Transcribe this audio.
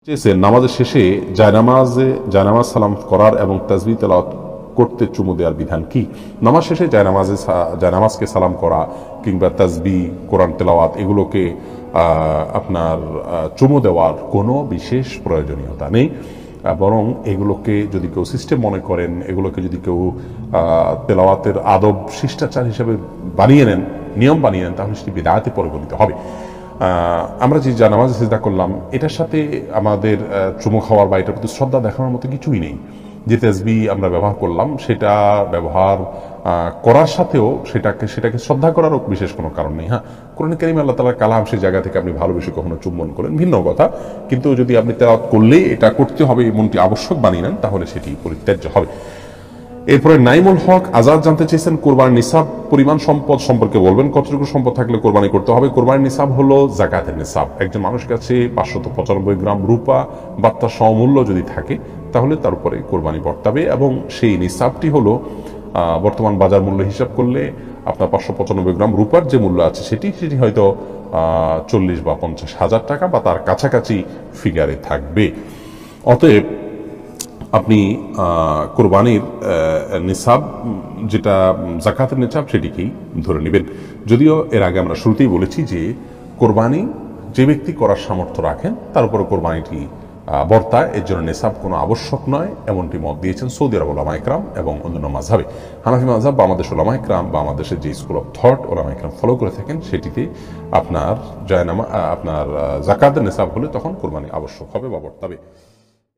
চেয়েছেন নামাজের শেষে জায়নামাজ সালাম করার এবং তাসবিহ তেলাওয়াত করতে চুমু দেওয়ার বিধান কি। নামাজ শেষে জায়নামাজকে সালাম করা কিংবা তাসবিহ কোরআন তেলাওয়াত এগুলোকে আপনার চুমু দেওয়ার কোনো বিশেষ প্রয়োজনীয়তা নেই, বরং এগুলোকে যদি কেউ সিস্টেম মনে করেন, এগুলোকে যদি কেউ তেলাওয়াতের আদব শিষ্টাচার হিসেবে বানিয়ে নেন, নিয়ম বানিয়ে নেন, তাহলে সেটি বিদআতে পরিগণিত হবে। আমরা যে জানামাজ সিজদা করলাম এটার সাথে আমাদের চুমু খাওয়ার বা এটার প্রতি শ্রদ্ধা দেখানোর মতো কিছুই নেই। যে তাসবিহ আমরা ব্যবহার করলাম সেটা ব্যবহার করার সাথেও সেটাকে শ্রদ্ধা করারও বিশেষ কোনো কারণ নেই। হ্যাঁ, কোরআনে কারীমে আল্লাহ তাআলার কালাম, সেই জায়গা থেকে আপনি ভালোবেসে কখনো চুম্বন করেন ভিন্ন কথা, কিন্তু যদি আপনি তেলাওয়াত করলেই এটা করতে হবে এমনটি আবশ্যক বানিয়ে নেন তাহলে সেটি পরিত্যাজ্য হবে। এরপরে নাইমুল হক আজাদ জানতে চেয়েছেন কোরবানির নিসাব পরিমাণ সম্পদ সম্পর্কে বলবেন, কতটুকু সম্পদ থাকলে কোরবানি করতে হবে। কোরবানির নিসাব হলো যাকাতের নিসাব। একজন মানুষের কাছে 595 গ্রাম রূপা বা তার সমমূল্য যদি থাকে তাহলে তার উপরে কোরবানি বর্তাবে, এবং সেই নিসাবটি হলো বর্তমান বাজার মূল্য হিসাব করলে আপনার 595 গ্রাম রূপার যে মূল্য আছে সেটি হয়তো 40 বা 50 হাজার টাকা বা তার কাছাকাছি ফিগারে থাকবে। অতএব আপনি কোরবানির নিসাব যেটা যাকাতের নিসাব সেটিকেই ধরে নেবেন। যদিও এর আগে আমরা শুরুতেই বলেছি যে কোরবানি যে ব্যক্তি করার সামর্থ্য রাখেন তার উপরে কোরবানিটি বর্তায়, এর জন্য নিসাব কোনো আবশ্যক নয়, এমনটি মত দিয়েছেন সৌদি আরব উলামা ইকরাম এবং অন্যান্য মাযহাবে। হানাফি মাযহাব বা আমাদের উলামা ইকরাম বা আমাদের যে school of thought Ulama Ikram follow করে থাকেন সেটিতে আপনার যাকাতের নিসাব হলে তখন কোরবানি আবশ্যক হবে বা বর্তাবে।